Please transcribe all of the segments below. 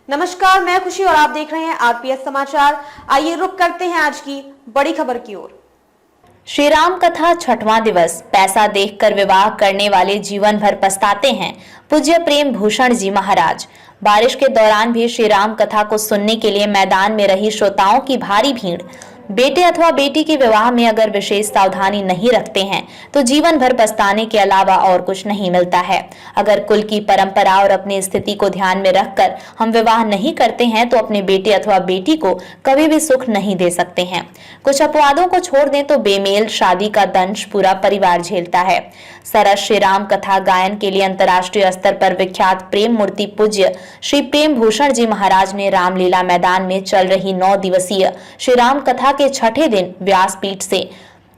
नमस्कार, मैं खुशी और आप देख रहे हैं आरपीएस समाचार। आइए रुक करते हैं आज की बड़ी खबर की ओर। श्री राम कथा छठवां दिवस। पैसा देखकर विवाह करने वाले जीवन भर पछताते हैं, पूज्य प्रेम भूषण जी महाराज। बारिश के दौरान भी श्री राम कथा को सुनने के लिए मैदान में रही श्रोताओं की भारी भीड़। बेटे अथवा बेटी के विवाह में अगर विशेष सावधानी नहीं रखते हैं तो जीवन भर पछताने के अलावा और कुछ नहीं मिलता है। अगर कुल की परंपरा और अपनी स्थिति को ध्यान में रखकर हम विवाह नहीं करते हैं तो अपने बेटे अथवा बेटी को कभी भी सुख नहीं दे सकते हैं। कुछ अपवादों को छोड़ दें तो बेमेल शादी का दंश पूरा परिवार झेलता है। सरस श्री राम कथा गायन के लिए अंतर्राष्ट्रीय स्तर पर विख्यात प्रेम मूर्ति पूज्य श्री प्रेम भूषण जी महाराज ने रामलीला मैदान में चल रही 9 दिवसीय श्री राम कथा के छठे दिन व्यासपीठ से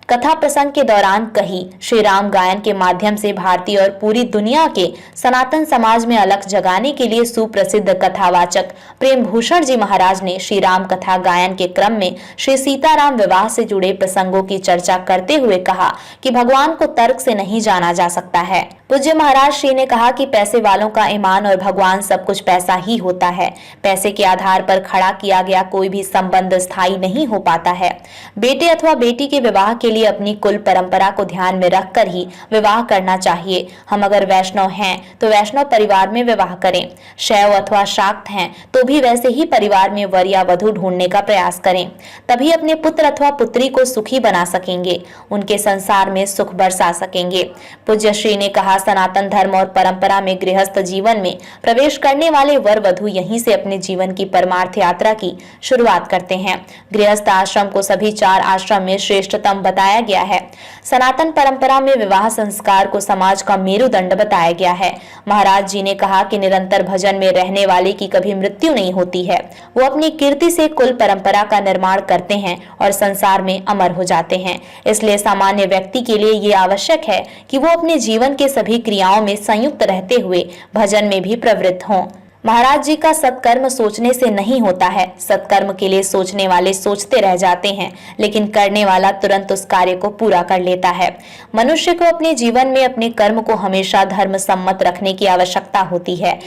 कथा प्रसंग के दौरान कही। श्री राम गायन के माध्यम से भारतीय और पूरी दुनिया के सनातन समाज में अलख जगाने के लिए सुप्रसिद्ध कथावाचक प्रेम भूषण जी महाराज ने श्री राम कथा गायन के क्रम में श्री सीताराम विवाह से जुड़े प्रसंगों की चर्चा करते हुए कहा कि भगवान को तर्क से नहीं जाना जा सकता है। पूज्य महाराज श्री ने कहा कि पैसे वालों का ईमान और भगवान सब कुछ पैसा ही होता है। पैसे के आधार पर खड़ा किया गया कोई भी संबंध स्थायी नहीं हो पाता है। बेटे अथवा बेटी के विवाह के लिए अपनी कुल परंपरा को ध्यान में रखकर ही विवाह करना चाहिए। हम अगर वैष्णव हैं तो वैष्णव परिवार में विवाह करें, शैव अथवा शाक्त हैं तो भी वैसे ही परिवार में वर या वधू ढूंढने का प्रयास करें, तभी अपने पुत्र अथवा पुत्री को सुखी बना सकेंगे, उनके संसार में सुख बरसा सकेंगे। पूज्य श्री ने कहा, सनातन धर्म और परंपरा में गृहस्थ जीवन में प्रवेश करने वाले वर वधू यहीं से अपने जीवन की परमार्थ यात्रा की शुरुआत करते हैं। गृहस्थ आश्रम को सभी 4 आश्रम में श्रेष्ठतम बताया गया है। सनातन परंपरा में विवाह संस्कार को समाज का मेरुदंड बताया गया है। महाराज जी ने कहा कि निरंतर भजन में रहने वाले की कभी मृत्यु नहीं होती है। वो अपनी कीर्ति से कुल परंपरा का निर्माण करते हैं और संसार में अमर हो जाते हैं। इसलिए सामान्य व्यक्ति के लिए ये आवश्यक है कि वो अपने जीवन के सभी क्रियाओं में संयुक्त रहते हुए भजन में भी प्रवृत्त हों। महाराज जी का सत्कर्म सोचने से नहीं होता है। सत्कर्म के लिए सोचने वाले सोचते रह जाते हैं, लेकिन करने वाला तुरंत उस कार्य को पूरा कर लेता है। मनुष्य को अपने जीवन में अपने कर्म को हमेशा धर्म सम्मत रखने की आवश्यकता होती है।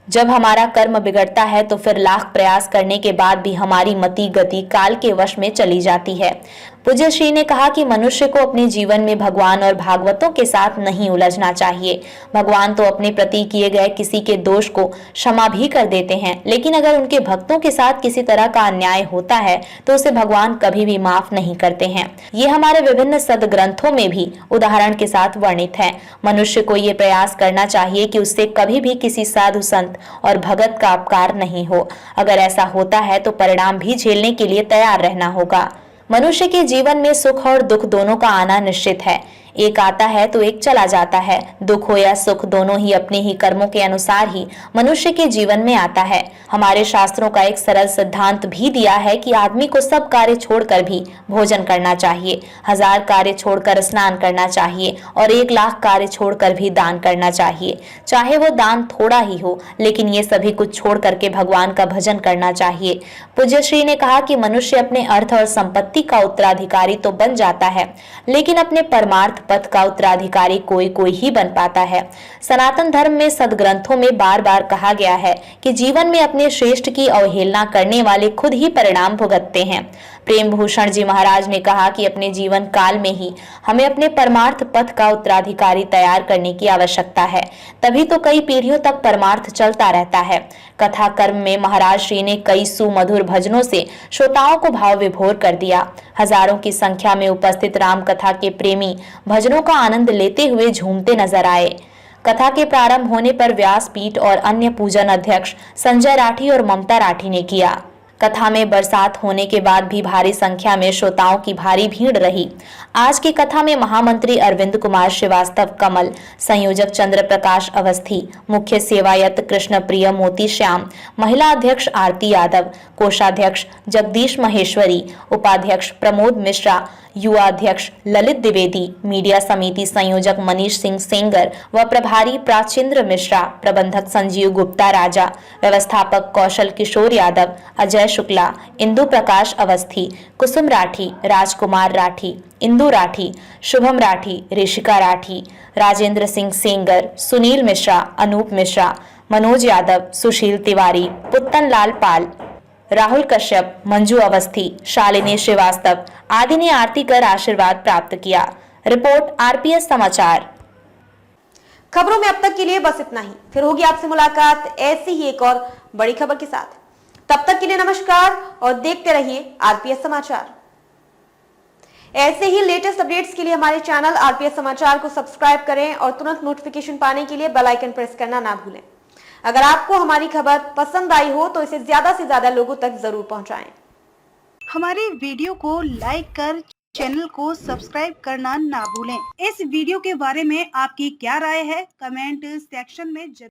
जब हमारा कर्म बिगड़ता है तो फिर लाख प्रयास करने के बाद भी हमारी मति गति काल के वश में चली जाती है। पूज्य श्री ने कहा कि मनुष्य को अपने जीवन में भगवान और भागवतों के साथ नहीं उलझना चाहिए। भगवान तो अपने प्रति किए गए किसी के दोष को क्षमा भी कर देते हैं, लेकिन अगर उनके भक्तों के साथ किसी तरह का अन्याय होता है तो उसे भगवान कभी भी माफ नहीं करते हैं। ये हमारे विभिन्न सदग्रंथों में भी उदाहरण के साथ वर्णित है। मनुष्य को ये प्रयास करना चाहिए कि उससे कभी भी किसी साधु संत और भगत का अपकार नहीं हो। अगर ऐसा होता है तो परिणाम भी झेलने के लिए तैयार रहना होगा। मनुष्य के जीवन में सुख और दुख दोनों का आना निश्चित है। एक आता है तो एक चला जाता है। दुख हो या सुख दोनों ही अपने ही कर्मों के अनुसार ही मनुष्य के जीवन में आता है। हमारे शास्त्रों का एक सरल सिद्धांत भी दिया है कि आदमी को सब कार्य छोड़कर भी भोजन करना चाहिए, 1000 कार्य छोड़कर स्नान करना चाहिए और 1 लाख कार्य छोड़कर भी दान करना चाहिए। चाहे वो दान थोड़ा ही हो, लेकिन ये सभी कुछ छोड़ करके भगवान का भजन करना चाहिए। पूज्य श्री ने कहा कि मनुष्य अपने अर्थ और संपत्ति का उत्तराधिकारी तो बन जाता है, लेकिन अपने परमार्थ पथ का उत्तराधिकारी कोई ही बन पाता है। सनातन धर्म में सदग्रंथों में बार बार कहा गया है कि जीवन में अपने श्रेष्ठ की अवहेलना करने वाले खुद ही परिणाम भुगतते हैं। प्रेम भूषण जी महाराज ने कहा कि अपने जीवन काल में ही हमें अपने परमार्थ पथ का उत्तराधिकारी तैयार करने की आवश्यकता है, तभी तो कई पीढ़ियों तक परमार्थ चलता रहता है। कथा कर्म में महाराज श्री ने कई सुमधुर भजनों से श्रोताओं को भाव विभोर कर दिया। हजारों की संख्या में उपस्थित राम कथा के प्रेमी भजनों का आनंद लेते हुए झूमते नजर आए। कथा के प्रारंभ होने पर व्यासपीठ और अन्य पूजन अध्यक्ष संजय राठी और ममता राठी ने किया। कथा में बरसात होने के बाद भी भारी संख्या में श्रोताओं की भारी भीड़ रही। आज की कथा में महामंत्री अरविंद कुमार श्रीवास्तव कमल, संयोजक चंद्र प्रकाश अवस्थी, मुख्य सेवायत कृष्ण प्रिय मोती श्याम, महिला अध्यक्ष आरती यादव, कोषाध्यक्ष जगदीश महेश्वरी, उपाध्यक्ष प्रमोद मिश्रा, युवा अध्यक्ष ललित द्विवेदी, मीडिया समिति संयोजक मनीष सिंह सेंगर व प्रभारी प्राचीन्द्र मिश्रा, प्रबंधक संजीव गुप्ता राजा, व्यवस्थापक कौशल किशोर यादव, अजय शुक्ला, इंदु प्रकाश अवस्थी, कुसुम राठी, राजकुमार राठी, इंदु राठी, शुभम राठी, ऋषिका राठी, राजेंद्र सिंह सेंगर, सुनील मिश्रा, अनूप मिश्रा, मनोज यादव, सुशील तिवारी, पुत्तन लाल पाल, राहुल कश्यप, मंजू अवस्थी, शालिनी श्रीवास्तव आदि ने आरती कर आशीर्वाद प्राप्त किया। रिपोर्ट आरपीएस समाचार। खबरों में अब तक के लिए बस इतना ही। फिर होगी आपसे मुलाकात ऐसी ही एक और बड़ी खबर के साथ। तब तक के लिए नमस्कार और देखते रहिए आरपीएस समाचार। ऐसे ही लेटेस्ट अपडेट्स के लिए हमारे चैनल आरपीएस समाचार को सब्सक्राइब करें और तुरंत नोटिफिकेशन पाने के लिए बेल आइकन प्रेस करना ना भूलें। अगर आपको हमारी खबर पसंद आई हो तो इसे ज्यादा से ज्यादा लोगों तक जरूर पहुंचाएं। हमारे वीडियो को लाइक कर चैनल को सब्सक्राइब करना ना भूलें। इस वीडियो के बारे में आपकी क्या राय है, कमेंट सेक्शन में